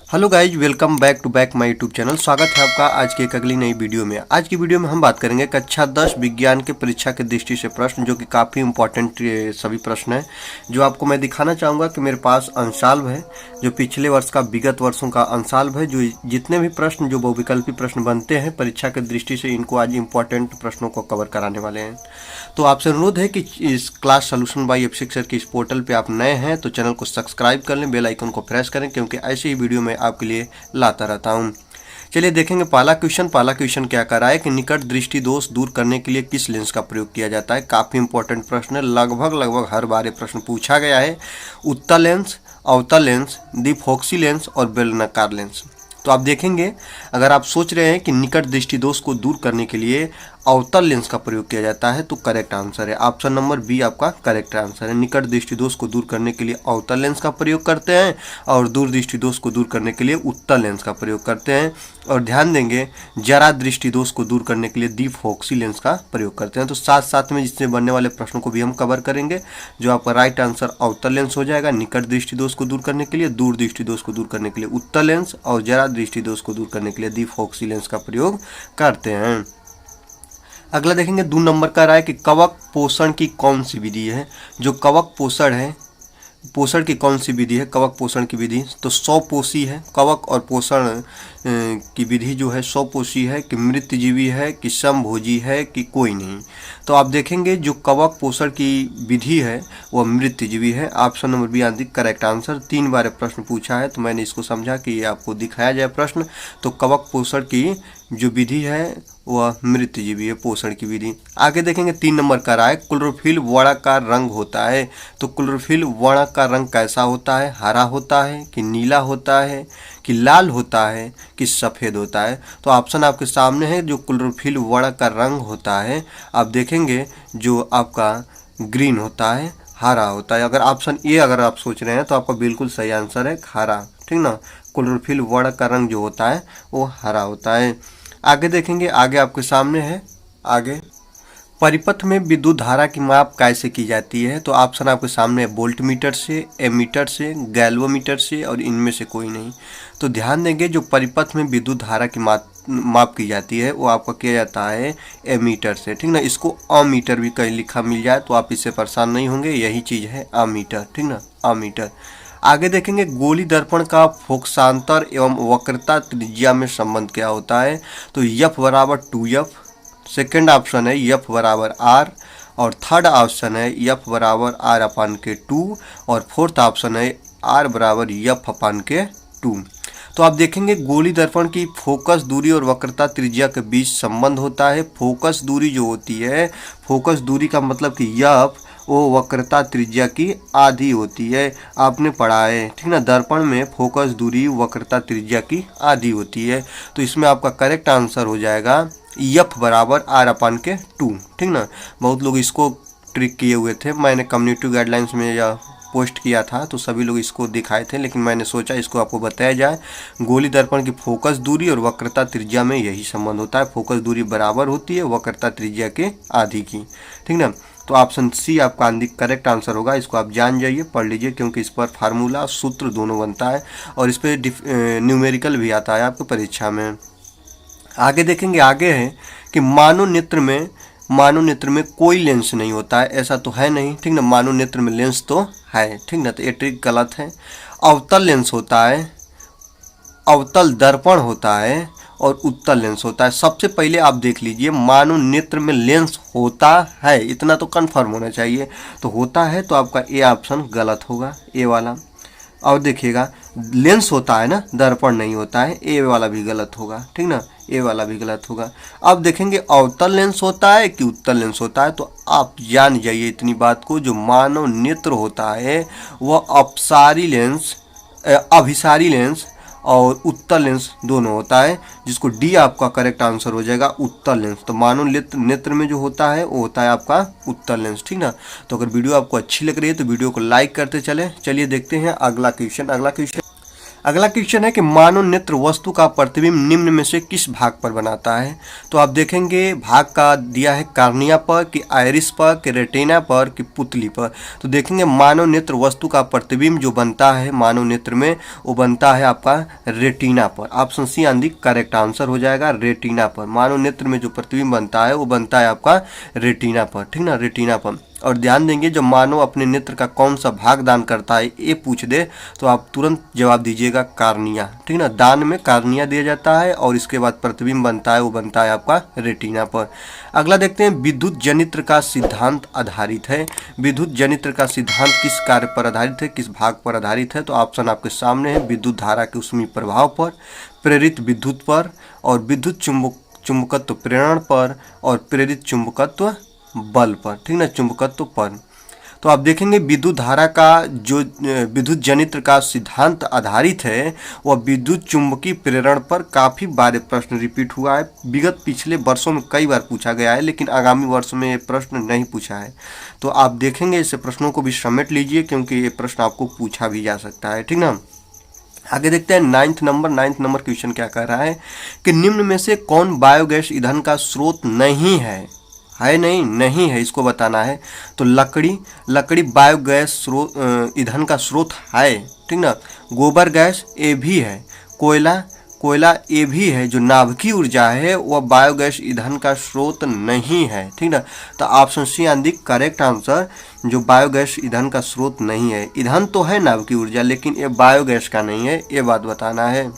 Hello guys, welcome back to back my YouTube channel. स्वागत है आपका आज की एक अगली नई वीडियो में। आज की वीडियो में हम बात करेंगे कक्षा 10 विज्ञान के परीक्षा के दृष्टि से प्रश्न, जो कि काफ़ी इंपॉर्टेंट सभी प्रश्न हैं। जो आपको मैं दिखाना चाहूँगा कि मेरे पास अंशाल्व है, जो पिछले वर्ष का विगत वर्षों का अंशाल्व है। जो जितने भी प्रश्न जो बहुविकल्पी प्रश्न बनते हैं परीक्षा के दृष्टि से, इनको आज इंपॉर्टेंट प्रश्नों को कवर कराने वाले हैं। तो आपसे अनुरोध है कि इस क्लास सोल्यूशन बाय एफसिक सर के इस पोर्टल पे आप नए हैं तो चैनल को सब्सक्राइब कर लें, बेल आइकन को प्रेस करें, क्योंकि ऐसे ही वीडियो मैं आपके लिए लाता रहता हूं। चलिए देखेंगे पहला क्वेश्चन क्या कर रहा है कि निकट दृष्टि दोष दूर करने के लिए किस लेंस का प्रयोग किया जाता है। काफ़ी इंपॉर्टेंट प्रश्न है, लगभग हर बार ये प्रश्न पूछा गया है। उत्तल लेंस, अवतल लेंस, द्विफोक्सी लेंस और बेलनाकार लेंस। तो आप देखेंगे, अगर आप सोच रहे हैं कि निकट दृष्टि दोष को दूर करने के लिए अवतल लेंस का प्रयोग किया जाता है, तो करेक्ट आंसर है ऑप्शन नंबर बी आपका करेक्ट आंसर है। निकट दृष्टि दोष को दूर करने के लिए अवतल लेंस का प्रयोग करते हैं और दूर दृष्टि दोष को दूर करने के लिए उत्तल लेंस का प्रयोग करते हैं। और ध्यान देंगे, जरा दृष्टि दोष को दूर करने के लिए द्विफोक्सी लेंस का प्रयोग करते हैं। तो साथ साथ में जिससे बनने वाले प्रश्नों को भी हम कवर करेंगे। जो आपका राइट आंसर अवतल लेंस हो जाएगा निकट दृष्टि दोष को दूर करने के लिए, दूर दृष्टि दोष को दूर करने के लिए उत्तल लेंस, और जरा दृष्टि दोष को दूर करने के लिए द्विफोक्सी लेंस का प्रयोग करते हैं। अगला देखेंगे 2 नंबर का रहा है कि कवक पोषण की कौन सी विधि है। जो कवक पोषण है, पोषण की कौन सी विधि है, कवक पोषण की विधि, तो स्वपोषी है। कवक और पोषण की विधि जो है स्वपोषी है कि मृतजीवी है कि समभोजी है कि कोई नहीं। तो आप देखेंगे जो कवक पोषण की विधि है वह मृतजीवी है। Option number B answer correct answer. 3 बार प्रश्न पूछा है तो मैंने इसको समझा कि ये आपको दिखाया जाए प्रश्न। तो कवक पोषण की जो विधि है वह मृतजीवी है, पोषण की विधि। आगे देखेंगे 3 नंबर का रहा है क्लोरोफिल वर्णाकार रंग होता है। तो क्लोरोफिल वर्णाकार रंग कैसा होता है, हरा होता है कि नीला होता है कि लाल होता है कि सफ़ेद होता है। तो ऑप्शन आपके सामने है। जो क्लोरोफिल वर्णाकार रंग होता है, आप देखेंगे जो आपका ग्रीन होता है, हरा होता है। अगर ऑप्शन ए अगर आप सोच रहे हैं तो आपका बिल्कुल सही आंसर है हरा, ठीक ना। क्लोरोफिल वर्ण का रंग जो होता है वो हरा होता है। आगे देखेंगे, आगे आपके सामने है, आगे परिपथ में विद्युत धारा की माप कैसे की जाती है। तो ऑप्शन आपके सामने है वोल्ट मीटर से, एमीटर से, गैल्वोमीटर से और इनमें से कोई नहीं। तो ध्यान देंगे, जो परिपथ में विद्युत धारा की माप की जाती है वो आपका किया जाता है एमीटर से, ठीक ना। इसको अमीटर भी कहीं लिखा मिल जाए तो आप इससे परेशान नहीं होंगे, यही चीज़ है अमीटर, ठीक ना, अमीटर। आगे देखेंगे गोली दर्पण का फोकसांतर एवं वक्रता त्रिज्या में संबंध क्या होता है। तो F बराबर 2F, सेकेंड ऑप्शन है F बराबर R, और थर्ड ऑप्शन है F बराबर R अपान के 2, और फोर्थ ऑप्शन है R बराबर F अपान के 2। तो आप देखेंगे गोली दर्पण की फोकस दूरी और वक्रता त्रिज्या के बीच संबंध होता है। फोकस दूरी जो होती है, फोकस दूरी का मतलब कि F वो वक्रता त्रिज्या की आधी होती है, आपने पढ़ा है, ठीक ना। दर्पण में फोकस दूरी वक्रता त्रिज्या की आधी होती है। तो इसमें आपका करेक्ट आंसर हो जाएगा F बराबर R अपान के 2, ठीक ना। बहुत लोग इसको ट्रिक किए हुए थे, मैंने कम्युनिटी गाइडलाइंस में या पोस्ट किया था तो सभी लोग इसको दिखाए थे, लेकिन मैंने सोचा इसको आपको बताया जाए। गोली दर्पण की फोकस दूरी और वक्रता त्रिज्या में यही संबंध होता है। फोकस दूरी बराबर होती है वक्रता त्रिज्या के आधी की, ठीक ना। तो ऑप्शन सी आपका करेक्ट आंसर होगा। इसको आप जान जाइए, पढ़ लीजिए, क्योंकि इस पर फार्मूला सूत्र दोनों बनता है और इस पर न्यूमेरिकल भी आता है आपको परीक्षा में। आगे देखेंगे, आगे है कि मानव नेत्र में कोई लेंस नहीं होता है, ऐसा तो है नहीं, ठीक ना। मानव नेत्र में लेंस तो है, ठीक ना, तो ये ट्रिक गलत है। अवतल लेंस होता है, अवतल दर्पण होता है और उत्तल लेंस होता है। सबसे पहले आप देख लीजिए, मानव नेत्र में लेंस होता है, इतना तो कंफर्म होना चाहिए। तो होता है तो आपका ए ऑप्शन गलत होगा, ए वाला। और देखिएगा लेंस होता है ना, दर्पण नहीं होता है, ए वाला भी गलत होगा, ठीक ना, ए वाला भी गलत होगा। अब देखेंगे अवतल लेंस होता है कि उत्तल लेंस होता है। तो आप जान जाइए इतनी बात को, जो मानव नेत्र होता है वह अपसारी लेंस, अभिसारी लेंस और उत्तल लेंस दोनों होता है, जिसको डी आपका करेक्ट आंसर हो जाएगा उत्तल लेंस। तो मानव नेत्र में जो होता है वो होता है आपका उत्तल लेंस, ठीक ना। तो अगर वीडियो आपको अच्छी लग रही है तो वीडियो को लाइक करते चले। चलिए देखते हैं अगला क्वेश्चन। अगला क्वेश्चन है कि मानव नेत्र वस्तु का प्रतिबिंब निम्न में से किस भाग पर बनाता है। तो आप देखेंगे भाग का दिया है कार्निया पर, कि आइरिस पर, कि रेटिना पर, कि पुतली पर। तो देखेंगे मानव नेत्र वस्तु का प्रतिबिंब जो बनता है मानव नेत्र में, वो बनता है आपका रेटिना पर। ऑप्शन सी आंधी करेक्ट आंसर हो जाएगा, रेटिना पर। मानव नेत्र में जो प्रतिबिंब बनता है वो बनता है आपका रेटिना पर, ठीक ना, रेटिना पर। और ध्यान देंगे जब मानव अपने नेत्र का कौन सा भाग दान करता है ये पूछ दे तो आप तुरंत जवाब दीजिएगा कार्निया, ठीक ना। दान में कार्निया दिया जाता है और इसके बाद प्रतिबिंब बनता है वो बनता है आपका रेटिना पर। अगला देखते हैं विद्युत जनित्र का सिद्धांत आधारित है। विद्युत जनित्र का सिद्धांत किस कार्य पर आधारित है, किस भाग पर आधारित है। तो ऑप्शन आपके सामने है, विद्युत धारा के ऊष्मीय प्रभाव पर, प्रेरित विद्युत पर, और विद्युत चुंबकत्व प्रेरण पर, और प्रेरित चुंबकत्व बल पर, ठीक ना, चुंबकत्व पर। तो आप देखेंगे विद्युत धारा का जो विद्युत जनित्र का सिद्धांत आधारित है वह विद्युत चुंबकीय प्रेरण पर काफ़ी बार प्रश्न रिपीट हुआ है। विगत पिछले वर्षों में कई बार पूछा गया है, लेकिन आगामी वर्ष में ये प्रश्न नहीं पूछा है। तो आप देखेंगे इस प्रश्नों को भी समेट लीजिए क्योंकि ये प्रश्न आपको पूछा भी जा सकता है, ठीक ना। आगे देखते हैं नाइन्थ नंबर क्वेश्चन क्या कह रहा है कि निम्न में से कौन बायोगैस ईंधन का स्रोत नहीं है नहीं है, इसको बताना है। तो लकड़ी बायोगैस स्रोत ईंधन का स्रोत है, ठीक ना। गोबर गैस ये भी है, कोयला ये भी है। जो नाभिकीय ऊर्जा है वह बायोगैस ईंधन का स्रोत नहीं है, ठीक ना। तो ऑप्शन सी आंधी करेक्ट आंसर, जो बायोगैस ईंधन का स्रोत नहीं है। ईंधन तो है नाभिकीय ऊर्जा, लेकिन ये बायोगैस का नहीं है, ये बात बताना है।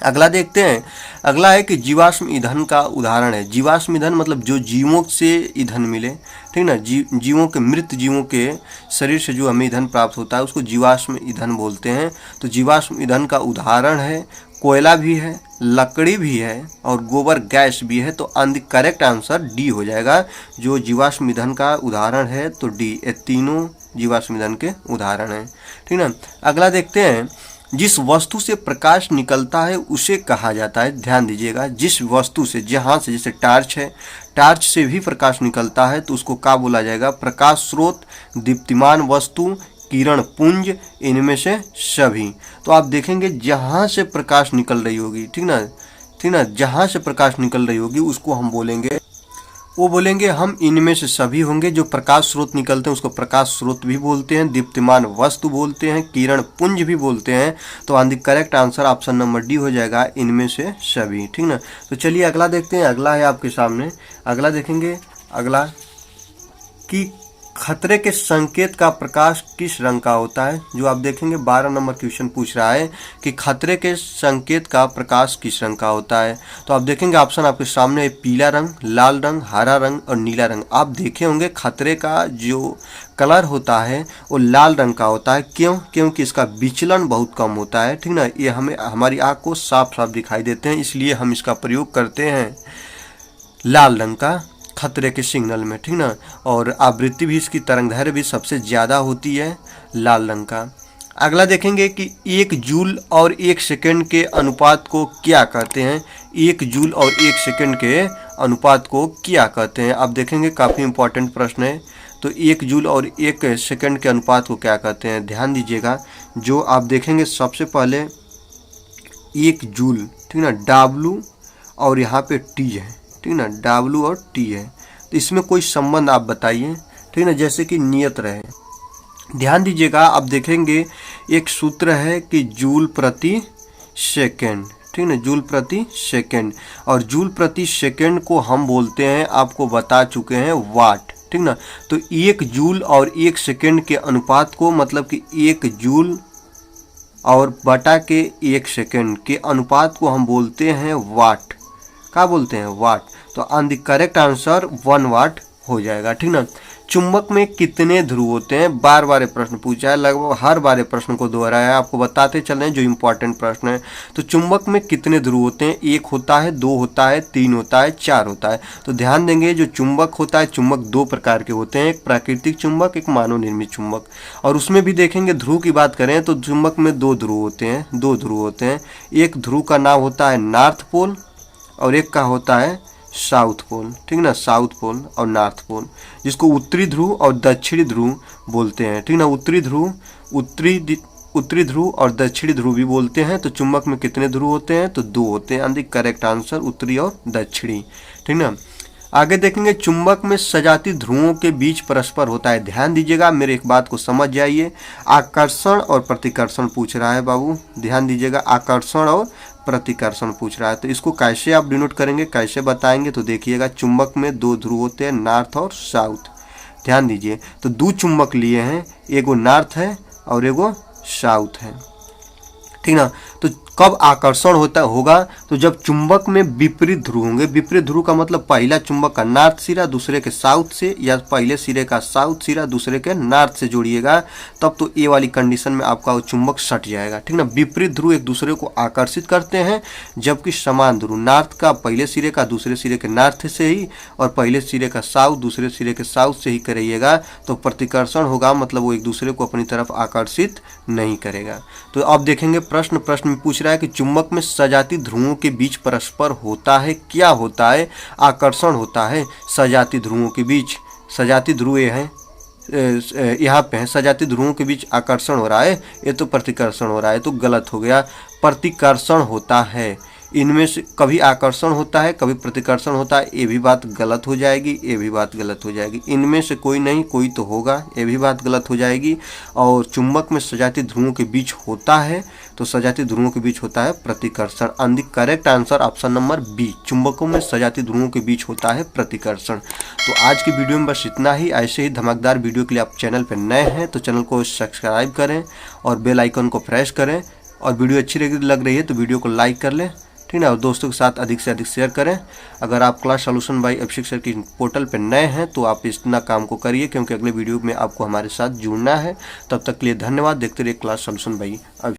अगला देखते हैं, अगला है कि जीवाश्म ईंधन का उदाहरण है। जीवाश्म ईंधन मतलब जो जीवों से ईंधन मिले, ठीक ना, जीवों के मृत जीवों के शरीर से जो हमें ईंधन प्राप्त होता है उसको जीवाश्म ईंधन बोलते हैं। तो जीवाश्म ईंधन का उदाहरण है कोयला भी है, लकड़ी भी है, और गोबर गैस भी है। तो करेक्ट आंसर डी हो जाएगा, जो जीवाश्म ईंधन का उदाहरण है। तो डी, ये तीनों जीवाश्म ईंधन के उदाहरण हैं, ठीक ना। अगला देखते हैं, जिस वस्तु से प्रकाश निकलता है उसे कहा जाता है। ध्यान दीजिएगा, जिस वस्तु से, जहाँ से, जैसे टार्च है, टार्च से भी प्रकाश निकलता है तो उसको क्या बोला जाएगा, प्रकाश स्रोत, दीप्तिमान वस्तु, किरण पुंज, इनमें से सभी। तो आप देखेंगे जहाँ से प्रकाश निकल रही होगी, ठीक ना, जहाँ से प्रकाश निकल रही होगी उसको हम बोलेंगे, वो बोलेंगे हम इनमें से सभी होंगे। जो प्रकाश स्रोत निकलते हैं उसको प्रकाश स्रोत भी बोलते हैं, दीप्तिमान वस्तु बोलते हैं, किरण पुंज भी बोलते हैं। तो आंधी correct answer option number D हो जाएगा, इनमें से सभी, ठीक ना। तो चलिए अगला देखते हैं। अगला है आपके सामने, अगला देखेंगे, अगला कि खतरे के संकेत का प्रकाश किस रंग का होता है। जो आप देखेंगे 12 नंबर क्वेश्चन पूछ रहा है कि खतरे के संकेत का प्रकाश किस रंग का होता है। तो आप देखेंगे ऑप्शन आपके सामने है, पीला रंग, लाल रंग, हरा रंग और नीला रंग। आप देखे होंगे खतरे का जो कलर होता है वो लाल रंग का होता है। क्यों? क्योंकि इसका विचलन बहुत कम होता है, ठीक ना। ये हमें हमारी आँख को साफ साफ दिखाई देते हैं, इसलिए हम इसका प्रयोग करते हैं लाल रंग का खतरे के सिग्नल में, ठीक ना। और आवृत्ति भी, इसकी तरंगदैर्घ्य भी सबसे ज़्यादा होती है लाल रंग का। अगला देखेंगे कि 1 जूल और 1 सेकंड के अनुपात को क्या कहते हैं। 1 जूल और 1 सेकंड के अनुपात को क्या कहते हैं। आप देखेंगे काफ़ी इंपॉर्टेंट प्रश्न है। तो 1 जूल और 1 सेकंड के अनुपात को क्या कहते हैं, ध्यान दीजिएगा। जो आप देखेंगे सबसे पहले 1 जूल, ठीक ना, W और यहाँ पे T है, ठीक ना, W और T है। तो इसमें कोई संबंध आप बताइए, ठीक ना, जैसे कि नियत रहे। ध्यान दीजिएगा, आप देखेंगे एक सूत्र है कि जूल प्रति सेकंड, ठीक ना, जूल प्रति सेकंड। और जूल प्रति सेकंड को हम बोलते हैं, आपको बता चुके हैं, वाट, ठीक ना। तो 1 जूल और 1 सेकंड के अनुपात को, मतलब कि 1 जूल और बटा के 1 सेकंड के अनुपात को हम बोलते हैं वाट। क्या बोलते हैं, वाट। तो ऑन द करेक्ट आंसर 1 वाट हो जाएगा, ठीक ना। चुंबक में कितने ध्रुव होते हैं, बार बार प्रश्न पूछा है, लगभग हर बार प्रश्न को दोहराया है, आपको बताते चल रहे हैं जो इम्पोर्टेंट प्रश्न है। तो चुंबक में कितने ध्रुव होते हैं, 1 होता है, 2 होता है, 3 होता है, 4 होता है। तो ध्यान देंगे जो चुंबक होता है, चुंबक 2 प्रकार के होते हैं, एक प्राकृतिक चुंबक, एक मानव निर्मित चुंबक। और उसमें भी देखेंगे ध्रुव की बात करें तो चुंबक में 2 ध्रुव होते हैं, 2 ध्रुव होते हैं। एक ध्रुव का नाम होता है नॉर्थ पोल और एक का होता है साउथ पोल, ठीक ना, साउथ पोल और नॉर्थ पोल, जिसको उत्तरी ध्रुव और दक्षिणी ध्रुव बोलते हैं, ठीक ना। उत्तरी ध्रुव उत्तरी ध्रुव और दक्षिणी ध्रुव भी बोलते हैं। तो चुंबक में कितने ध्रुव होते हैं? तो 2 होते हैं। यानी करेक्ट आंसर उत्तरी और दक्षिणी। ठीक ना। आगे देखेंगे चुंबक में सजाती ध्रुवों के बीच परस्पर होता है। ध्यान दीजिएगा, मेरे एक बात को समझ जाइए। आकर्षण और प्रतिकर्षण पूछ रहा है बाबू, ध्यान दीजिएगा। आकर्षण और प्रतिकर्षण पूछ रहा है। तो इसको कैसे आप डिनोट करेंगे, कैसे बताएंगे? तो देखिएगा, चुंबक में 2 ध्रुव होते हैं, नॉर्थ और साउथ। ध्यान दीजिए, तो 2 चुंबक लिए हैं, एगो नॉर्थ है और एगो साउथ है। ठीक ना। तो कब आकर्षण होगा? तो जब चुंबक में विपरीत ध्रुव होंगे। विपरीत ध्रुव का मतलब पहला चुंबक का नॉर्थ सिरा दूसरे के साउथ से, या पहले सिरे का साउथ सिरा दूसरे के नॉर्थ से जोड़िएगा, तब तो ये वाली कंडीशन में आपका वो चुंबक सट जाएगा। ठीक ना। विपरीत ध्रुव एक दूसरे को आकर्षित करते हैं, जबकि समान ध्रुव नॉर्थ का पहले सिरे का दूसरे सिरे के नॉर्थ से ही, और पहले सिरे का साउथ दूसरे सिरे के साउथ से ही करिएगा, तो प्रतिकर्षण होगा, मतलब वो एक दूसरे को अपनी तरफ आकर्षित नहीं करेगा। तो अब देखेंगे प्रश्न में पूछ रहा है कि चुंबक में सजाती ध्रुवों के बीच परस्पर होता है, क्या होता है? आकर्षण होता है सजाती ध्रुवों के बीच। सजाती ध्रुव ये हैं, यहाँ पे है, सजाती ध्रुवों के बीच आकर्षण हो रहा है, ये तो प्रतिकर्षण हो रहा है, तो गलत हो गया। प्रतिकर्षण होता है, इनमें से कभी आकर्षण होता है कभी प्रतिकर्षण होता है, ये भी बात गलत हो जाएगी, ये भी बात गलत हो जाएगी। इनमें से कोई नहीं, कोई तो होगा, ये भी बात गलत हो जाएगी। और चुंबक में सजाती ध्रुवों के बीच होता है, तो सजाती ध्रुवों के बीच होता है प्रतिकर्षण। And the correct answer option number B, चुंबकों में सजाती ध्रुवों के बीच होता है प्रतिकर्षण। तो आज की वीडियो में बस इतना ही। ऐसे ही धमाकेदार वीडियो के लिए आप चैनल पर नए हैं तो चैनल को सब्सक्राइब करें और बेल आइकन को प्रेस करें, और वीडियो अच्छी लग रही है तो वीडियो को लाइक कर लें। ठीक है, और दोस्तों के साथ अधिक से अधिक शेयर करें। अगर आप क्लास सॉल्यूशन बाय अभिषेक सर की पोर्टल पर नए हैं तो आप इतना काम को करिए, क्योंकि अगले वीडियो में आपको हमारे साथ जुड़ना है। तब तक के लिए धन्यवाद। देखते रहिए क्लास सॉल्यूशन बाय